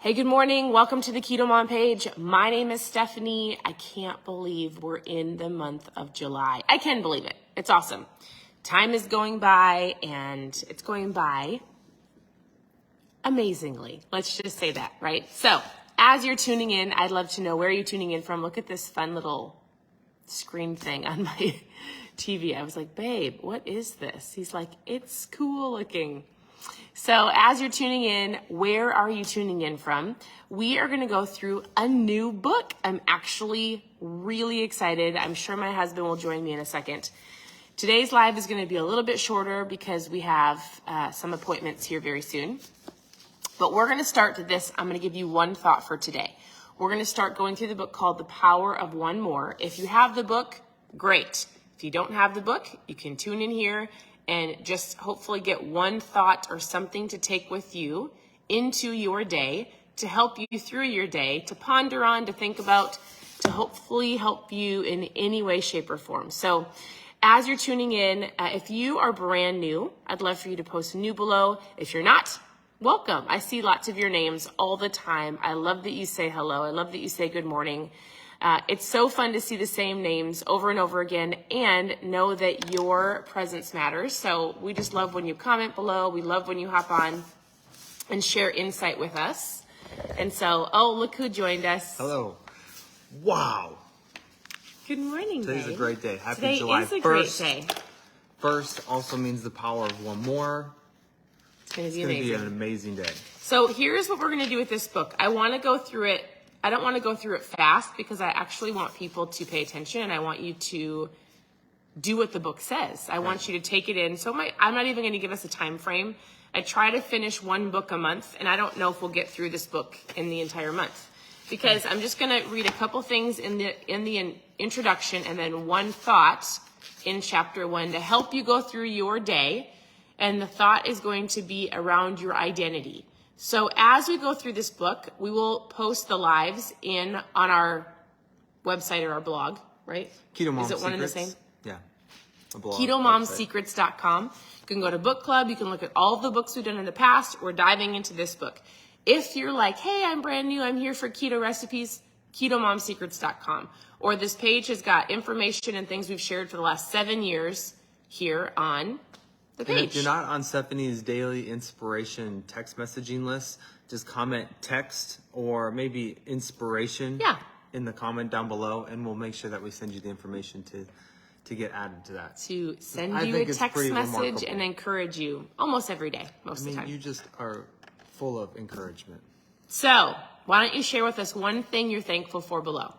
Hey, good morning. Welcome to the KetoMom page. My name is Stephanie. I can't believe we're in the month of July. I can believe it. It's awesome. Time is going by and it's going by amazingly. Let's just say that, right? So as you're tuning in, I'd love to know where you're tuning in from. Look at this fun little screen thing on my TV. I was like, babe, what is this? He's like, it's cool looking. So as you're tuning in, where are you tuning in from? We are going to go through a new book. I'm actually really excited. I'm sure my husband will join me in a second. Today's live is going to be a little bit shorter because we have some appointments here very soon. But we're going to start this. I'm going to give you one thought for today. We're going to start going through the book called The Power of One More. If you have the book, great. If you don't have the book, you can tune in here and just hopefully get one thought or something to take with you into your day to help you through your day, to ponder on, to think about, to hopefully help you in any way, shape, or form. So as you're tuning in, if you are brand new, I'd love for you to post new below. If you're not, welcome. I see lots of your names all the time. I love that you say hello. I love that you say good morning. It's so fun to see the same names over and over again and know that your presence matters. So we just love when you comment below. We love when you hop on and share insight with us. And so, oh, look who joined us. Hello. Wow. Good morning, Today's babe. a great day. Happy Today July is a 1st. great day. First also means the power of one more. It's going to be It's going to amazing. be an amazing day. So here's what we're going to do with this book. I want to go through it. I don't want to go through it fast because I actually want people to pay attention and I want you to do what the book says. I want you to take it in. So I'm not even going to give us a time frame. I try to finish one book a month, and I don't know if we'll get through this book in the entire month because I'm just going to read a couple things in the introduction and then one thought in chapter 1 to help you go through your day. And the thought is going to be around your identity. So as we go through this book, we will post the lives on our website or our blog, right? KetoMom Is it one and the Secrets? same? Yeah. A blog KetoMomSecrets.com. You can go to book club. You can look at all the books we've done in the past. We're diving into this book. If you're like, hey, I'm brand new. I'm here for keto recipes, KetoMomSecrets.com. Or this page has got information and things we've shared for the last 7 years here on the page. And if you're not on Stephanie's daily inspiration text messaging list, just comment text or maybe inspiration in the comment down below, and we'll make sure that we send you the information to get added to that. To send you a text message and encourage you almost every day, most of the time. You just are full of encouragement. So why don't you share with us one thing you're thankful for below?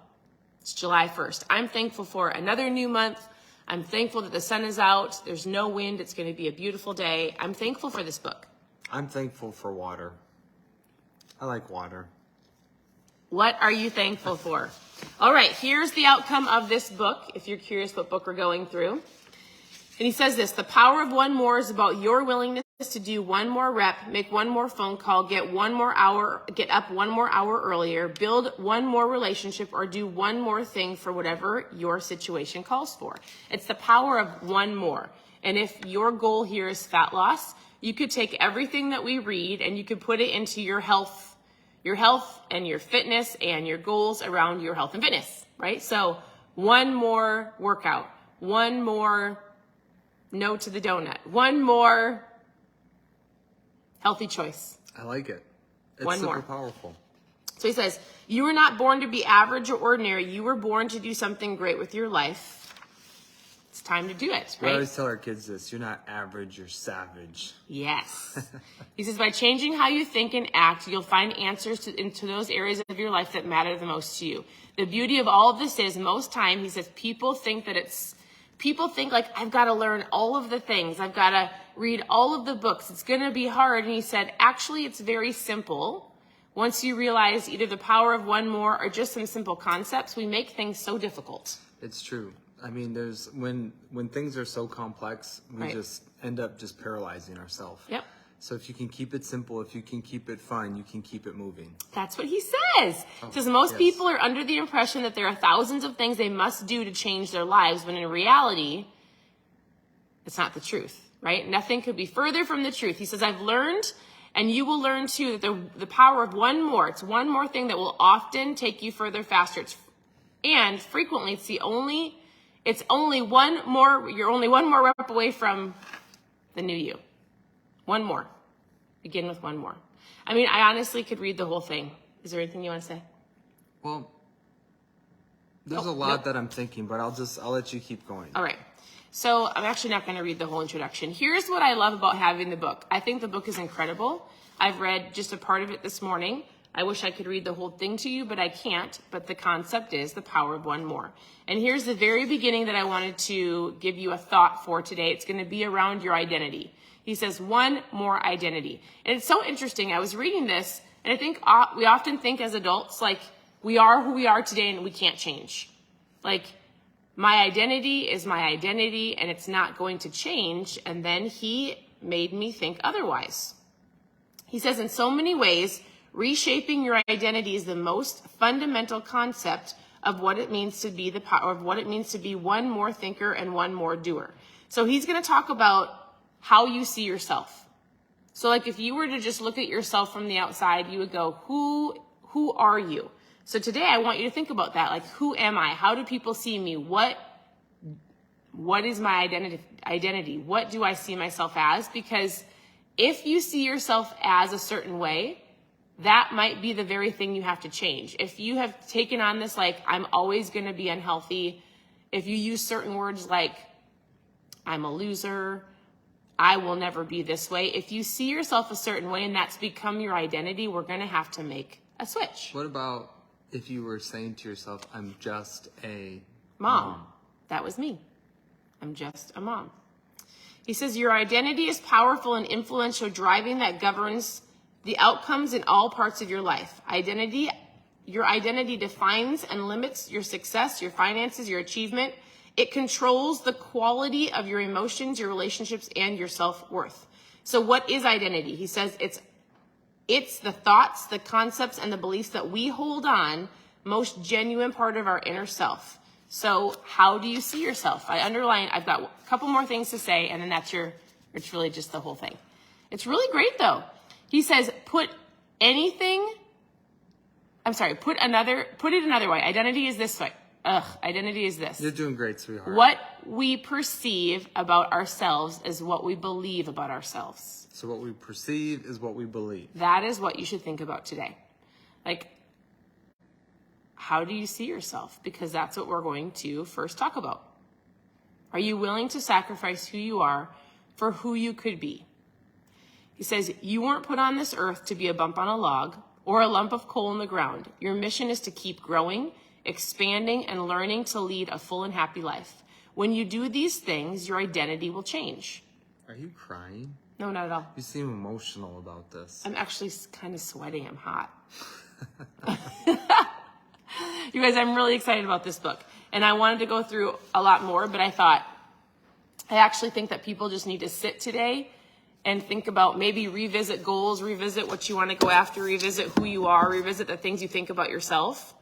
It's July 1st. I'm thankful for another new month. I'm thankful that the sun is out. There's no wind. It's going to be a beautiful day. I'm thankful for this book. I'm thankful for water. I like water. What are you thankful for? All right, here's the outcome of this book, if you're curious what book we're going through. And he says this: the power of one more is about your willingness to do one more rep, make one more phone call, get up one more hour earlier, build one more relationship, or do one more thing for whatever your situation calls for. It's the power of one more. And if your goal here is fat loss, you could take everything that we read and you could put it into your health and your fitness and your goals around your health and fitness, right? So one more workout, one more no to the donut, one more healthy choice. I like it. It's one super more. powerful. So he says, you were not born to be average or ordinary. You were born to do something great with your life. It's time to do it, We right? always tell our kids this: you're not average, you're savage. Yes. He says, by changing how you think and act, you'll find answers into those areas of your life that matter the most to you. The beauty of all of this is, most time, he says, people think like, I've got to learn all of the things. I've got to read all of the books. It's going to be hard. And he said, actually, it's very simple. Once you realize either the power of one more or just some simple concepts, we make things so difficult. It's true. I mean, there's when things are so complex, we just end up just paralyzing ourselves. Yep. So if you can keep it simple, if you can keep it fun, you can keep it moving. That's what he says. He says most people are under the impression that there are thousands of things they must do to change their lives, when in reality, it's not the truth, right? Nothing could be further from the truth. He says, I've learned And you will learn too that the power of one more, it's one more thing that will often take you further faster. And frequently it's only one more, you're only one more rep away from the new you. One more. Begin with one more. I mean, I honestly could read the whole thing. Is there anything you want to say? Well, there's a lot that I'm thinking, but I'll let you keep going. All right. So I'm actually not going to read the whole introduction. Here's what I love about having the book. I think the book is incredible. I've read just a part of it this morning. I wish I could read the whole thing to you, but I can't. But the concept is the power of one more. And here's the very beginning that I wanted to give you a thought for today. It's going to be around your identity. He says, one more identity. And it's so interesting. I was reading this, and I think we often think as adults, like, we are who we are today and we can't change. Like, my identity is my identity and it's not going to change. And then he made me think otherwise. He says, in so many ways, reshaping your identity is the most fundamental concept of what it means to be the power of what it means to be one more thinker and one more doer. So he's going to talk about how you see yourself. So like if you were to just look at yourself from the outside, you would go, who are you? So today I want you to think about that. Like, who am I? How do people see me? What is my identity? What do I see myself as? Because if you see yourself as a certain way, that might be the very thing you have to change. If you have taken on this, like, I'm always going to be unhealthy. If you use certain words like, I'm a loser, I will never be this way. If you see yourself a certain way and that's become your identity, we're going to have to make a switch. What about if you were saying to yourself, I'm just a mom? That was me. I'm just a mom. He says, your identity is powerful and influential, driving that governs the outcomes in all parts of your life. Your identity defines and limits your success, your finances, your achievement. It controls the quality of your emotions, your relationships, and your self-worth. So what is identity? He says it's the thoughts, the concepts, and the beliefs that we hold on, most genuine part of our inner self. So how do you see yourself? I've got a couple more things to say, and then it's really just the whole thing. It's really great though. He says, put it another way. Identity is this way. Identity is this. You're doing great, sweetheart. What we perceive about ourselves is what we believe about ourselves. So what we perceive is what we believe. That is what you should think about today. Like, how do you see yourself? Because that's what we're going to first talk about. Are you willing to sacrifice who you are for who you could be? He says, you weren't put on this earth to be a bump on a log or a lump of coal in the ground. Your mission is to keep growing, expanding, and learning to lead a full and happy life. When you do these things, your identity will change. Are you crying? No, not at all. You seem emotional about this. I'm actually kind of sweating. I'm hot. You guys, I'm really excited about this book. And I wanted to go through a lot more, but I actually think that people just need to sit today and think about, maybe revisit goals, revisit what you want to go after, revisit who you are, revisit the things you think about yourself.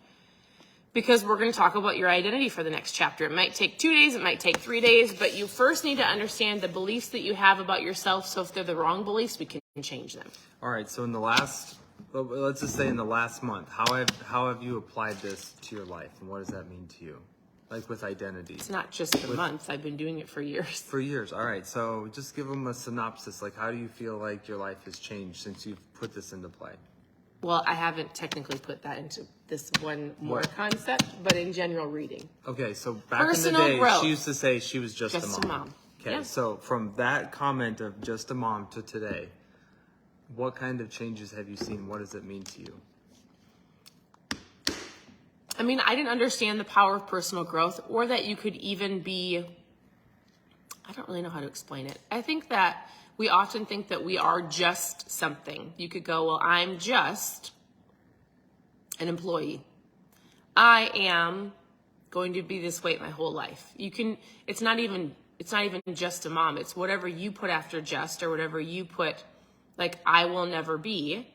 Because we're going to talk about your identity for the next chapter. It might take 2 days, it might take 3 days, but you first need to understand the beliefs that you have about yourself. So if they're the wrong beliefs, we can change them. All right, so let's just say in the last month, how have you applied this to your life, and what does that mean to you? Like with identity. It's not just the months. I've been doing it for years. For years. All right. So just give them a synopsis. Like, how do you feel like your life has changed since you've put this into play? Well, I haven't technically put that into this one more concept, but in general reading. Okay. So back Personal in the day, growth. she used to say she was just a mom. Okay. Yeah. So from that comment of just a mom to today, what kind of changes have you seen? What does it mean to you? I mean, I didn't understand the power of personal growth, or that you could even be, I don't really know how to explain it. I think that we often think that we are just something. You could go, well, I'm just an employee. I am going to be this way my whole life. It's not even just a mom. It's whatever you put after just, or whatever you put, like, I will never be.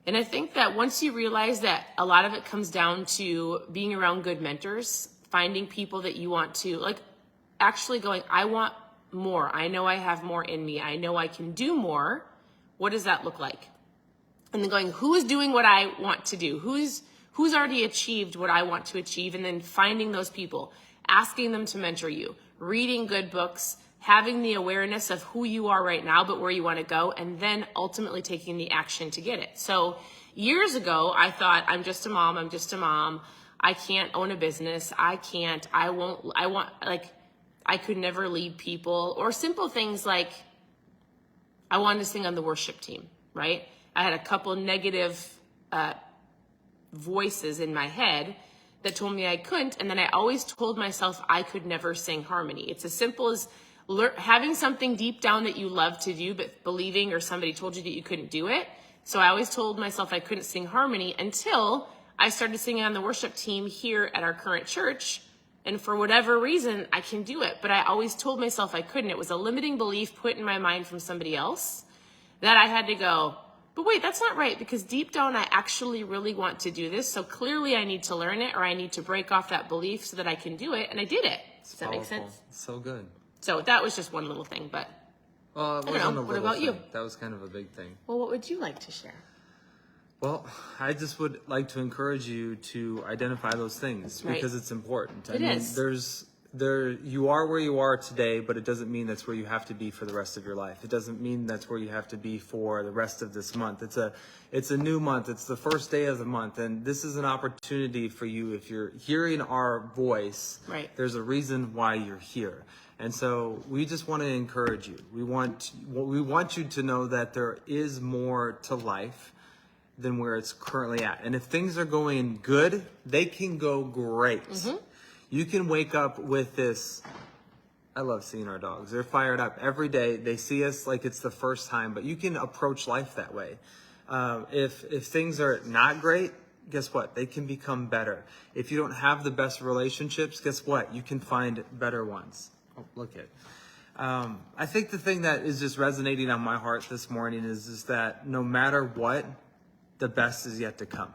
And I think that once you realize that a lot of it comes down to being around good mentors, finding people that you want to, like, actually going, I want more. I know I have more in me. I know I can do more. What does that look like? And then going, who is doing what I want to do? Who's already achieved what I want to achieve? And then finding those people, asking them to mentor you, reading good books, having the awareness of who you are right now, but where you want to go, and then ultimately taking the action to get it. So years ago, I thought, I'm just a mom. I can't own a business. I could never lead people, or simple things like I wanted to sing on the worship team, right? I had a couple negative voices in my head that told me I couldn't, and then I always told myself I could never sing harmony. It's as simple as having something deep down that you love to do, but believing or somebody told you that you couldn't do it. So I always told myself I couldn't sing harmony until I started singing on the worship team here at our current church. And for whatever reason, I can do it. But I always told myself I couldn't. It was a limiting belief put in my mind from somebody else that I had to go, but wait, that's not right, because deep down I actually really want to do this. So clearly I need to learn it, or I need to break off that belief so that I can do it. And I did it. Does that make sense? So good. So that was just one little thing, but well, it I wasn't don't know. a What little about you? thing. That was kind of a big thing. Well, what would you like to share? Well, I just would like to encourage you to identify those things because it's important. It is. You are where you are today, but it doesn't mean that's where you have to be for the rest of your life. It doesn't mean that's where you have to be for the rest of this month. It's a new month. It's the first day of the month, and this is an opportunity for you. If you're hearing our voice, there's a reason why you're here. And so we just want to encourage you. We want you to know that there is more to life than where it's currently at. And if things are going good, they can go great. Mm-hmm. You can wake up with this. I love seeing our dogs. They're fired up every day. They see us like it's the first time, but you can approach life that way. If things are not great, guess what? They can become better. If you don't have the best relationships, guess what? You can find better ones. Oh, look at. I think the thing that is just resonating on my heart this morning is that no matter what, the best is yet to come.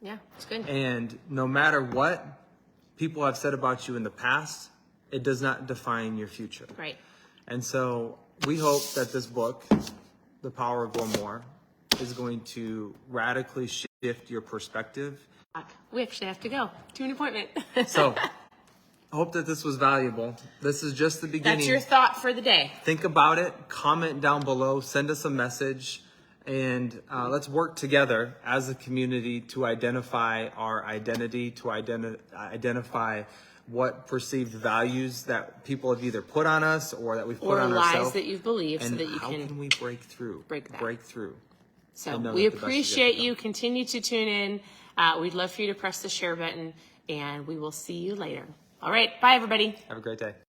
Yeah, it's good. And no matter what people have said about you in the past, it does not define your future. Right. And so we hope that this book, The Power of One More, is going to radically shift your perspective. We actually have to go to an appointment. So I hope that this was valuable. This is just the beginning. That's your thought for the day. Think about it. Comment down below. Send us a message. And let's work together as a community to identify our identity, to identify what perceived values that people have either put on us or that we've put on ourselves. Or lies that you've believed, and so that you how can we break through? Break through. So we appreciate you. Continue to tune in. We'd love for you to press the share button, and we will see you later. All right. Bye, everybody. Have a great day.